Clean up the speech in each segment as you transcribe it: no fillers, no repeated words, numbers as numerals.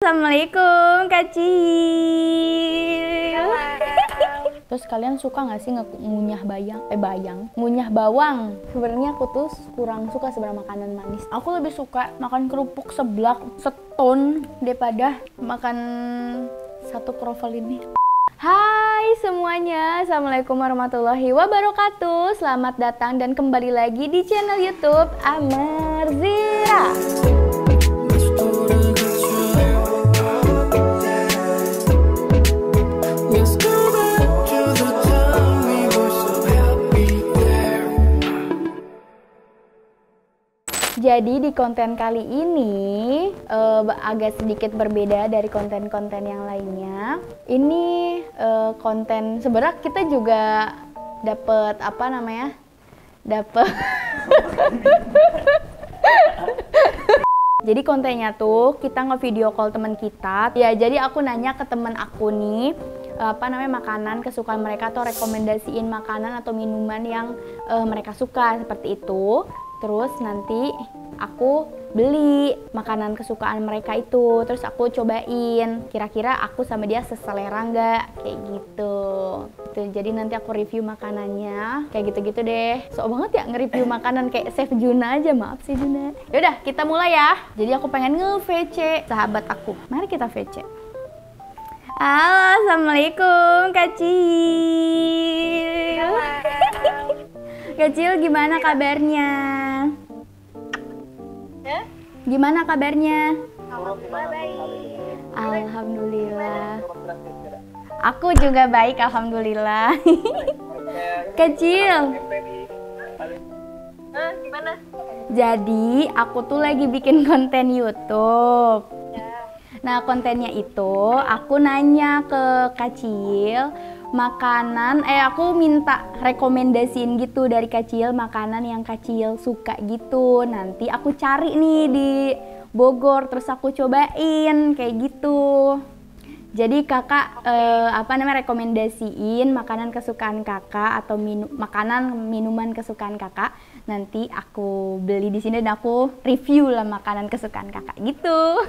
Assalamualaikum Kak Cil. Terus kalian suka nggak sih ngunyah ngunyah bawang? Sebenarnya aku tuh kurang suka sebenarnya makanan manis. Aku lebih suka makan kerupuk seblak seton daripada makan satu kroffel ini. Hai semuanya, Assalamualaikum warahmatullahi wabarakatuh. Selamat datang dan kembali lagi di channel YouTube Amerzira. Jadi di konten kali ini agak sedikit berbeda dari konten-konten yang lainnya. Ini konten sebenarnya kita juga dapat Jadi kontennya tuh kita nge-video call teman kita. Ya, jadi aku nanya ke teman aku nih makanan kesukaan mereka atau rekomendasiin makanan atau minuman yang mereka suka seperti itu. Terus nanti aku beli makanan kesukaan mereka itu, terus aku cobain kira-kira aku sama dia seselera nggak, kayak gitu. Jadi nanti aku review makanannya kayak gitu-gitu deh. Sok banget ya nge-review makanan kayak Chef Juna aja, maaf sih Juna. Yaudah kita mulai ya. Jadi aku pengen nge-VC sahabat aku. Mari kita VC. Halo, Assalamualaikum Kak Cil. Kak Cil, gimana kabarnya? Gimana kabarnya? Alhamdulillah baik. Alhamdulillah. Aku juga baik, alhamdulillah. Kecil. Gimana? Jadi aku tuh lagi bikin konten YouTube. Nah kontennya itu aku nanya ke Kacil makanan, aku minta rekomendasiin gitu dari Kacil makanan yang Kacil suka gitu. Nanti aku cari nih di Bogor, terus aku cobain kayak gitu. Jadi kakak rekomendasiin makanan kesukaan kakak atau minuman kesukaan kakak. Nanti aku beli di sini dan aku review lah makanan kesukaan kakak gitu.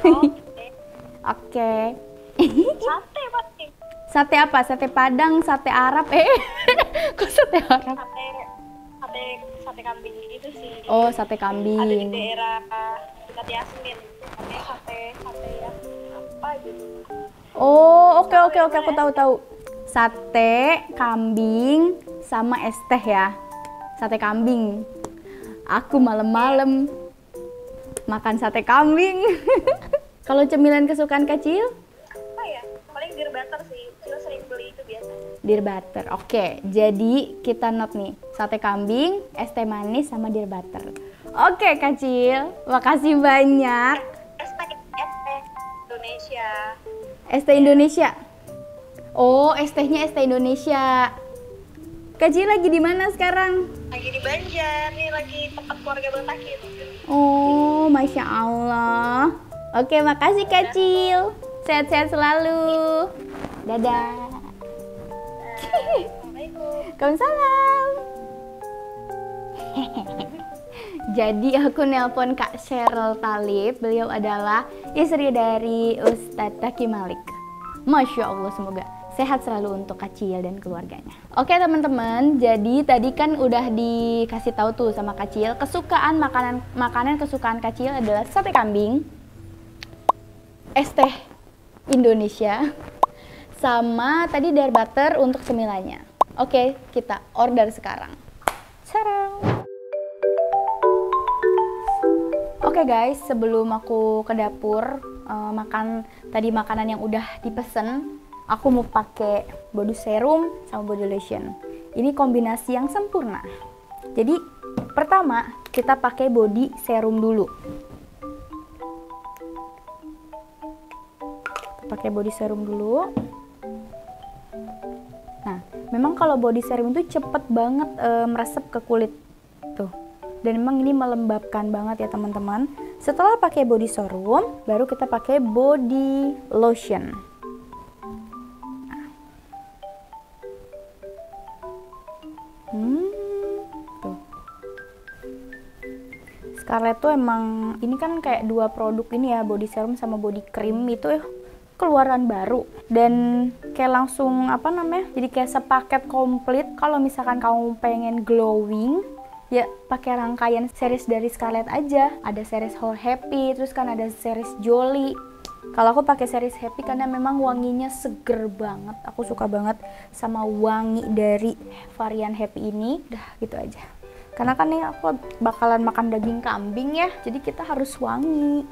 Oke. Sate pasti. Sate apa? Sate Padang, sate Arab. Kok sate Arab? Sate kambing gitu sih. Oh, sate kambing. Ada di daerah dekat Yasmin. Sate apa gitu. Oh, oke aku tahu. Sate kambing sama es teh ya. Sate kambing. Aku malam-malam makan sate kambing. Kalau cemilan kesukaan Kacil? Apa ya? Paling deer butter sih. Kita sering beli itu biasa. Deer butter. Oke, jadi kita note nih. Sate kambing, es teh manis sama deer butter. Oke, Kacil. Makasih banyak. Es teh Indonesia. Es teh Indonesia. Oh, es tehnya es teh Indonesia. Kacil lagi di mana sekarang? Lagi di Banjar. Nih lagi tempat keluarga Batakin. Oh, Masya Allah. Oke, makasih Kacil. Sehat-sehat selalu. Dadah. Assalamualaikum. Waalaikumsalam. Jadi aku nelpon Kak Cheryl Talib. Beliau adalah istri dari Ustadz Taki Malik. Masya Allah, semoga sehat selalu untuk Kacil dan keluarganya. Oke teman-teman, jadi tadi kan udah dikasih tahu tuh sama Kacil kesukaan makanan kesukaan Kacil adalah sate kambing, es teh Indonesia, sama tadi deer butter untuk cemilannya. Oke, kita order sekarang. Sarang. Oke guys, sebelum aku ke dapur makan tadi makanan yang udah dipesen, aku mau pakai body serum sama body lotion. Ini kombinasi yang sempurna. Jadi pertama kita pakai body serum dulu. Pakai body serum dulu. Nah, memang kalau body serum itu cepet banget meresap ke kulit tuh. Dan memang ini melembabkan banget ya teman-teman. Setelah pakai body serum, baru kita pakai body lotion. Tuh. Scarlett tuh emang ini kan kayak dua produk ini ya, body serum sama body cream itu keluaran baru dan kayak langsung apa namanya, jadi kayak sepaket komplit. Kalau misalkan kamu pengen glowing ya pakai rangkaian series dari Scarlett aja. Ada series Whole Happy, terus kan ada series Jolly. Kalau aku pakai series Happy karena memang wanginya seger banget. Aku suka banget sama wangi dari varian Happy ini. Udah gitu aja. Karena kan nih aku bakalan makan daging kambing ya, jadi kita harus wangi.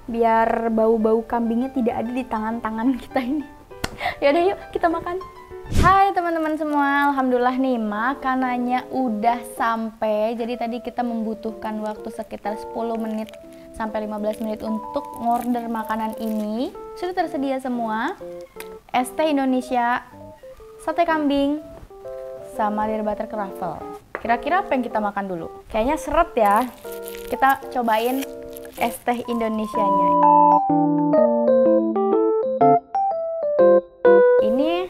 Biar bau-bau kambingnya tidak ada di tangan-tangan kita ini. Yaudah yuk kita makan. Hai teman-teman semua, alhamdulillah nih makanannya udah sampai. Jadi tadi kita membutuhkan waktu sekitar 10 menit sampai 15 menit untuk ngorder makanan ini. Sudah tersedia semua. ST Indonesia, sate kambing, sama Dear Butter Croffle. Kira-kira apa yang kita makan dulu? Kayaknya seret ya. Kita cobain es teh Indonesianya. Ini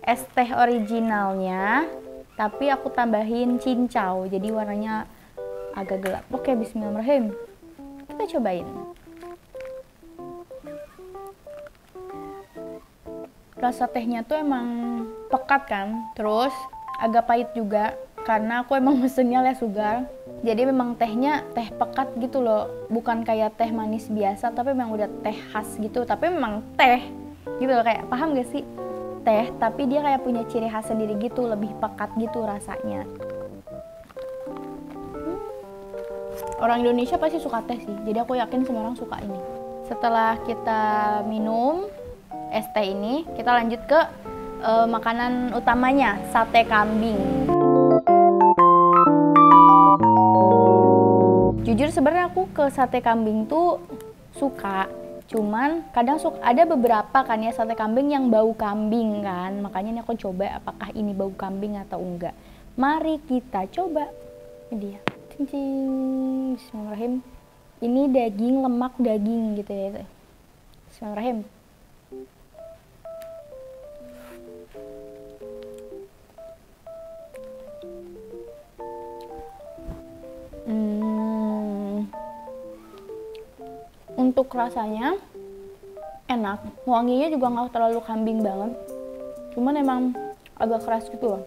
es teh originalnya, tapi aku tambahin cincau, jadi warnanya agak gelap. Oke, bismillahirrahmanirrahim. Kita cobain. Rasa tehnya tuh emang pekat kan, terus agak pahit juga, karena aku emang mesennya less sugar. Jadi memang tehnya teh pekat gitu loh, bukan kayak teh manis biasa, tapi memang udah teh khas gitu. Tapi memang teh gitu loh, kayak paham gak sih? Teh, tapi dia kayak punya ciri khas sendiri gitu, lebih pekat gitu rasanya. Orang Indonesia pasti suka teh sih, jadi aku yakin semua orang suka ini. Setelah kita minum es teh ini, kita lanjut ke makanan utamanya, sate kambing. Jujur sebenarnya aku ke sate kambing tuh suka, cuman kadang ada beberapa kan ya sate kambing yang bau kambing kan, makanya ini aku coba apakah ini bau kambing atau enggak. Mari kita coba. Ini dia. Cincin. Bismillahirrahmanirrahim. Ini daging, lemak daging gitu ya. Bismillahirrahmanirrahim. Untuk rasanya enak, wanginya juga nggak terlalu kambing banget, cuman emang agak keras gitu loh.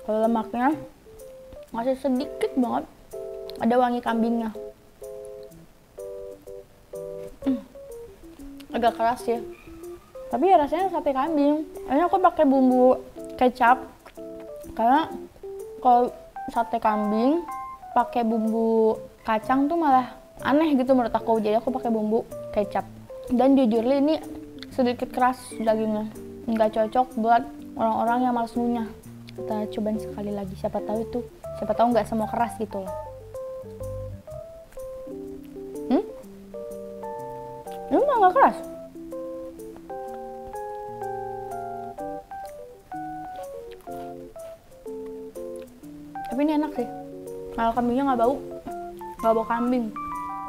Kalau lemaknya masih sedikit banget, ada wangi kambingnya. Agak keras ya, tapi ya rasanya sate kambing. Ini aku pakai bumbu kecap, karena kalau sate kambing pakai bumbu kacang tuh malah aneh gitu menurut aku. Jadi aku pakai bumbu kecap. Dan jujur ini sedikit keras dagingnya, nggak cocok buat orang-orang yang malas ngunyah. Kita cobain sekali lagi, siapa tahu nggak semua keras gitu loh. Ini nggak keras. Tapi ini enak sih. Kalau kambingnya nggak bau kambing.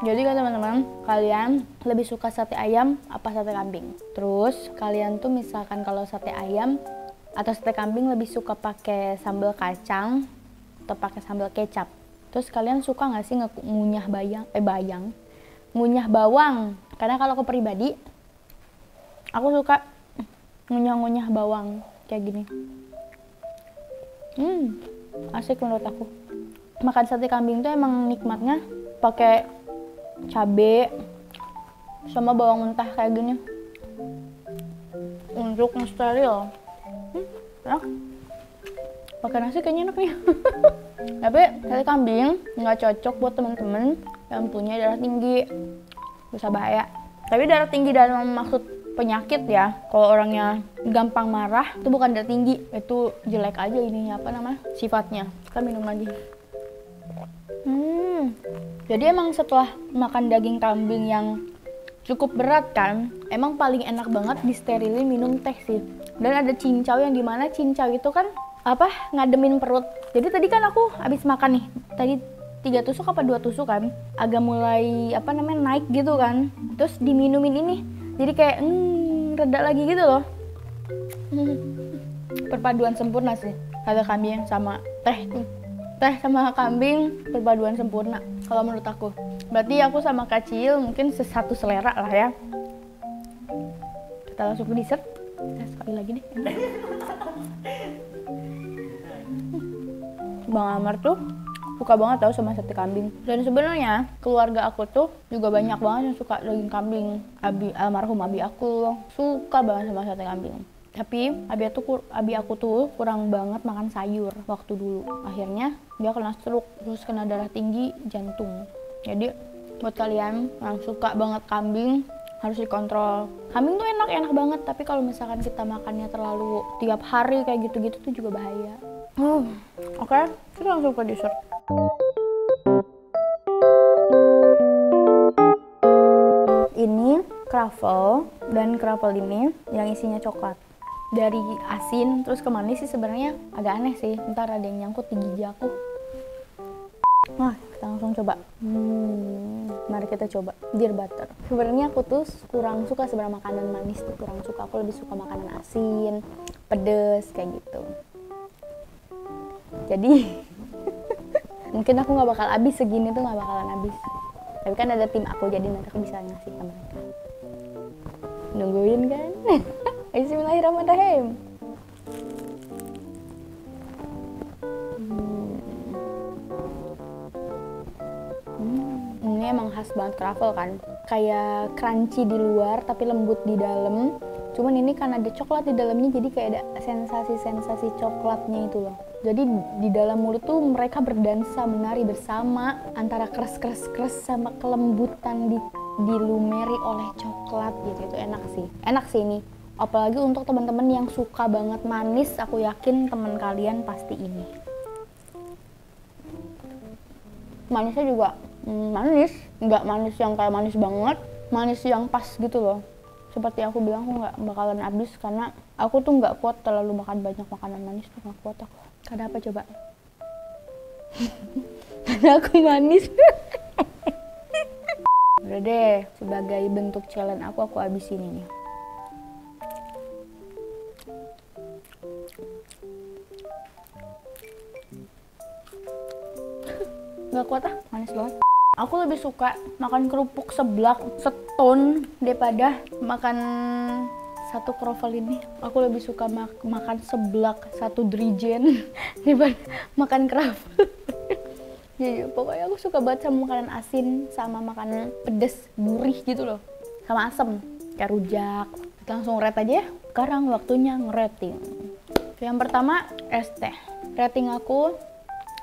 Jadi kan teman-teman, kalian lebih suka sate ayam apa sate kambing? Terus kalian tuh misalkan kalau sate ayam atau sate kambing lebih suka pakai sambal kacang atau pakai sambal kecap? Terus kalian suka nggak sih ngunyah ngunyah bawang? Karena kalau aku pribadi, aku suka ngunyah bawang kayak gini. Asik menurut aku. Makan sate kambing tuh emang nikmatnya pakai cabe sama bawang mentah kayak gini. Untuk yang steril, enak. Pakai nasi kayaknya enak nih. Tapi sate kambing nggak cocok buat temen-temen yang punya darah tinggi, bisa bahaya. Tapi darah tinggi dalam maksud penyakit ya. Kalau orangnya gampang marah, itu bukan darah tinggi, itu jelek aja ininya, apa namanya, sifatnya. Kita minum lagi. Jadi emang setelah makan daging kambing yang cukup berat kan, emang paling enak banget disterilin minum teh sih. Dan ada cincau yang dimana cincau itu kan ngademin perut. Jadi tadi kan aku habis makan nih, tadi 3 tusuk apa 2 tusuk kan, agak mulai naik gitu kan, terus diminumin ini, jadi kayak reda lagi gitu loh. Perpaduan sempurna sih sate kambing sama teh. Teh sama kambing perpaduan sempurna kalau menurut aku. Berarti aku sama Kacil mungkin satu selera lah ya. Kita langsung ke dessert. Sekali lagi deh. Bang Amar tuh suka banget tau sama sate kambing. Dan sebenarnya keluarga aku tuh juga banyak banget yang suka daging kambing. Almarhum abi aku suka banget sama sate kambing. Tapi abi aku tuh kurang banget makan sayur waktu dulu. Akhirnya dia kena stroke, terus kena darah tinggi, jantung. Jadi buat kalian yang suka banget kambing harus dikontrol. Kambing tuh enak banget, tapi kalau misalkan kita makannya terlalu tiap hari kayak gitu-gitu tuh juga bahaya. Oke, kita langsung ke dessert. Ini croffle, dan croffle ini yang isinya coklat. Dari asin terus ke manis sih sebenarnya agak aneh sih. Ntar ada yang nyangkut di gigi aku. Nah, kita langsung coba. Mari kita coba deer butter. Sebenarnya aku tuh kurang suka sebenarnya makanan manis tuh, kurang suka. Aku lebih suka makanan asin, pedes kayak gitu. Jadi mungkin aku nggak bakal habis segini tuh, nggak bakalan habis. Tapi kan ada tim aku, jadi nanti aku bisa ngasih ke mereka. Nungguin kan? Bismillahirrahmanirrahim. Ini emang khas banget croffle kan, kayak crunchy di luar tapi lembut di dalam. Cuman ini karena ada coklat di dalamnya, jadi kayak ada sensasi coklatnya itu loh. Jadi di dalam mulut tuh mereka berdansa, menari bersama antara keres sama kelembutan dilumeri oleh coklat gitu. Itu enak sih ini. Apalagi untuk teman-teman yang suka banget manis, aku yakin teman kalian pasti ini. Manisnya juga manis, nggak manis yang kayak manis banget, manis yang pas gitu loh. Seperti aku bilang, aku nggak bakalan habis karena aku tuh nggak kuat terlalu makan banyak makanan manis tuh, nggak kuat aku. Karena apa coba? Karena aku manis. Udah deh, sebagai bentuk challenge aku habisin ini. Nggak kuat manis banget. Aku lebih suka makan kerupuk seblak seton daripada makan satu croffle ini. Aku lebih suka makan seblak satu drijen daripada makan croffle. Jadi pokoknya aku suka banget sama makanan asin, sama makanan pedes, gurih gitu loh, sama asem kayak rujak. Kita langsung rate aja ya. Sekarang waktunya ngerating. Yang pertama es teh. Rating aku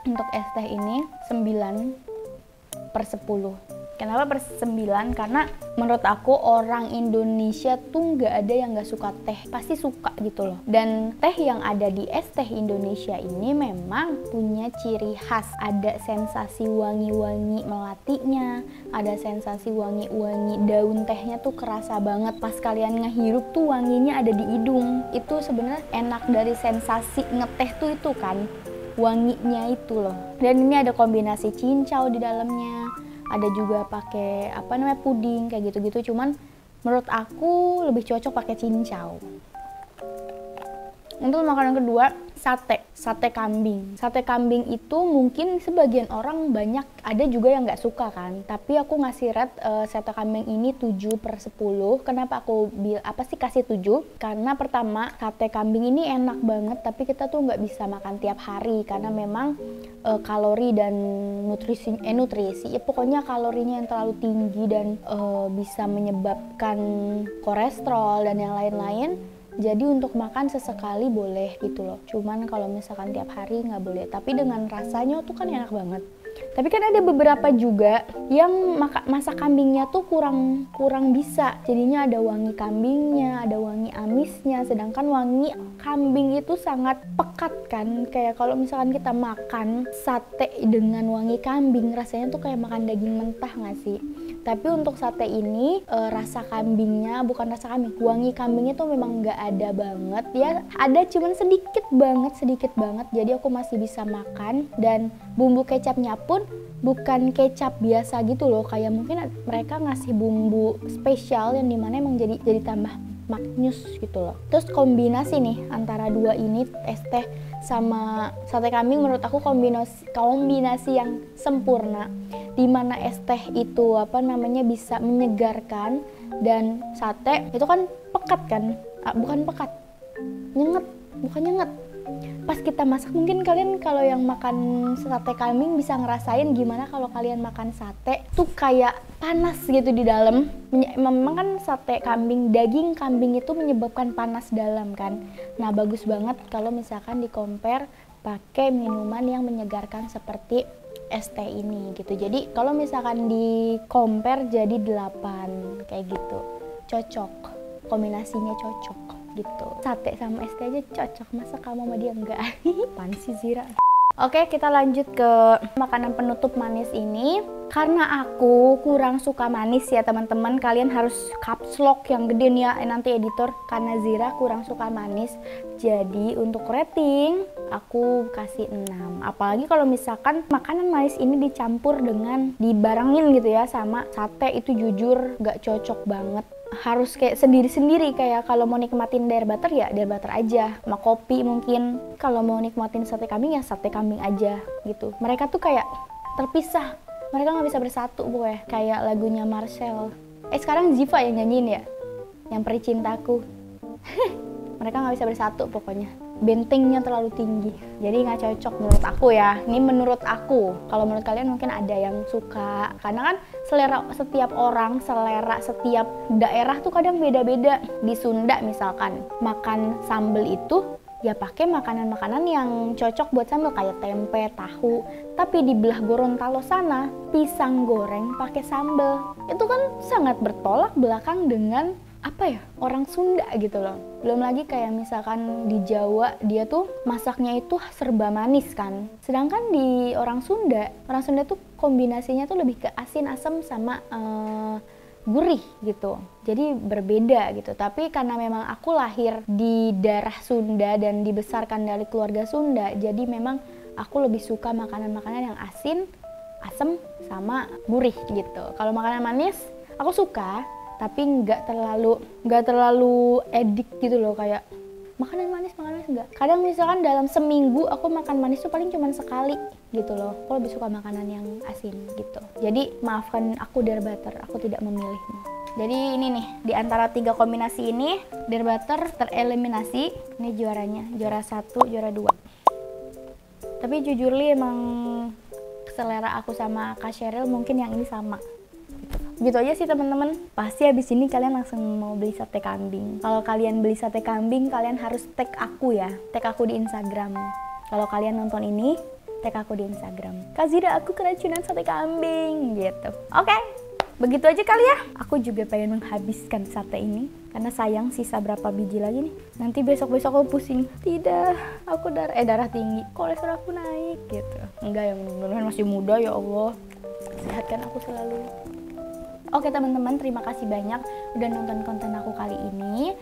untuk es teh ini 9/10. Kenapa per 9? Karena menurut aku orang Indonesia tuh nggak ada yang nggak suka teh, pasti suka gitu loh. Dan teh yang ada di es teh Indonesia ini memang punya ciri khas, ada sensasi wangi-wangi melatinya, ada sensasi wangi-wangi daun tehnya tuh kerasa banget. Pas kalian ngehirup tuh wanginya ada di hidung. Itu sebenarnya enak dari sensasi ngeteh tuh itu kan, wanginya itu loh. Dan ini ada kombinasi cincau di dalamnya. Ada juga pakai puding kayak gitu-gitu, cuman menurut aku lebih cocok pakai cincau. Untuk makanan kedua, sate kambing. Sate kambing itu mungkin sebagian orang banyak, ada juga yang nggak suka kan, tapi aku ngasih rate sate kambing ini 7/10. Kenapa aku kasih 7? Karena pertama, sate kambing ini enak banget, tapi kita tuh nggak bisa makan tiap hari karena memang kalori dan nutrisi ya pokoknya kalorinya yang terlalu tinggi dan bisa menyebabkan kolesterol dan yang lain-lain. Jadi untuk makan sesekali boleh gitu loh, cuman kalau misalkan tiap hari nggak boleh. Tapi dengan rasanya tuh kan enak banget. Tapi kan ada beberapa juga yang masak kambingnya tuh kurang bisa. Jadinya ada wangi kambingnya, ada wangi amisnya. Sedangkan wangi kambing itu sangat pekat kan. Kayak kalau misalkan kita makan sate dengan wangi kambing, rasanya tuh kayak makan daging mentah nggak sih? Tapi untuk sate ini rasa kambingnya, bukan rasa kambing, wangi kambingnya tuh memang nggak ada banget ya. Ada cuman sedikit banget. Jadi aku masih bisa makan. Dan bumbu kecapnya pun bukan kecap biasa gitu loh, kayak mungkin mereka ngasih bumbu spesial yang dimana emang jadi tambah maknyus gitu loh. Terus kombinasi nih antara dua ini, es teh sama sate kambing, menurut aku kombinasi yang sempurna, dimana es teh itu bisa menyegarkan dan sate itu kan pekat kan, bukan nyenget. Pas kita masak, mungkin kalian kalau yang makan sate kambing bisa ngerasain gimana kalau kalian makan sate tuh kayak panas gitu di dalam. Memang kan sate kambing, daging kambing itu menyebabkan panas dalam kan. Nah bagus banget kalau misalkan di compare pakai minuman yang menyegarkan seperti es teh ini gitu. Jadi kalau misalkan di compare jadi 8 kayak gitu, cocok, kombinasinya cocok gitu. Sate sama es teh aja cocok, masa kamu sama dia enggak? Apaan sih Zira? Oke, kita lanjut ke makanan penutup manis ini. Karena aku kurang suka manis ya teman-teman, kalian harus caps lock yang gede nih ya nanti editor, karena Zira kurang suka manis. Jadi untuk rating aku kasih 6. Apalagi kalau misalkan makanan manis ini dicampur dengan dibarengin gitu ya sama sate, itu jujur gak cocok banget. Harus kayak sendiri-sendiri, kayak kalau mau nikmatin dare butter ya dare butter aja, sama kopi mungkin. Kalau mau nikmatin sate kambing ya sate kambing aja gitu. Mereka tuh kayak terpisah, mereka nggak bisa bersatu gue. Kayak lagunya Marcel. Sekarang Ziva yang nyanyiin ya, yang Peri Cintaku. Mereka nggak bisa bersatu pokoknya. Bentengnya terlalu tinggi, jadi nggak cocok menurut aku ya. Ini menurut aku. Kalau menurut kalian mungkin ada yang suka, karena kan selera setiap orang, selera setiap daerah tuh kadang beda-beda. Di Sunda misalkan makan sambal itu ya pakai makanan-makanan yang cocok buat sambal kayak tempe, tahu. Tapi di belah Gorontalo sana pisang goreng pakai sambal itu kan sangat bertolak belakang dengan orang Sunda gitu loh. Belum lagi kayak misalkan di Jawa dia tuh masaknya itu serba manis kan. Sedangkan di orang Sunda tuh kombinasinya tuh lebih ke asin, asam sama gurih gitu. Jadi berbeda gitu. Tapi karena memang aku lahir di daerah Sunda dan dibesarkan dari keluarga Sunda, jadi memang aku lebih suka makanan-makanan yang asin, asam sama gurih gitu. Kalau makanan manis aku suka, tapi nggak terlalu edik gitu loh, kayak makanan manis enggak. Kadang misalkan dalam seminggu aku makan manis tuh paling cuma sekali gitu loh. Aku lebih suka makanan yang asin gitu. Jadi maafkan aku dare butter, aku tidak memilihmu. Jadi ini nih, di antara 3 kombinasi ini dare butter tereliminasi. Ini juaranya, juara 1, juara 2. Tapi jujur li emang selera aku sama Kak Sheryl mungkin yang ini sama. Gitu aja sih teman-teman. Pasti habis ini kalian langsung mau beli sate kambing. Kalau kalian beli sate kambing, kalian harus tag aku ya. Tag aku di Instagram. Kalau kalian nonton ini, tag aku di Instagram. Kak Zira, aku keracunan sate kambing gitu. Oke. Begitu aja kali ya. Aku juga pengen menghabiskan sate ini karena sayang sisa berapa biji lagi nih. Nanti besok-besok aku pusing. Tidak, aku darah tinggi, kolesterol aku naik gitu. Enggak ya, bener-bener masih muda ya Allah. Sehatkan aku selalu. Oke teman-teman, terima kasih banyak udah nonton konten aku kali ini.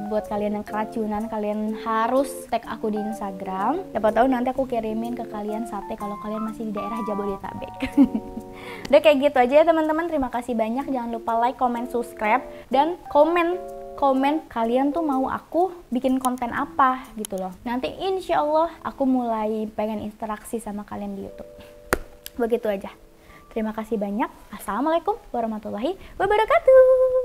Buat kalian yang keracunan, kalian harus tag aku di Instagram. Siapa tahu nanti aku kirimin ke kalian sate kalau kalian masih di daerah Jabodetabek. Udah kayak gitu aja ya teman-teman. Terima kasih banyak. Jangan lupa like, comment, subscribe, dan komen kalian tuh mau aku bikin konten apa gitu loh. Nanti insya Allah aku mulai pengen interaksi sama kalian di YouTube. Begitu aja. Terima kasih banyak. Assalamualaikum warahmatullahi wabarakatuh.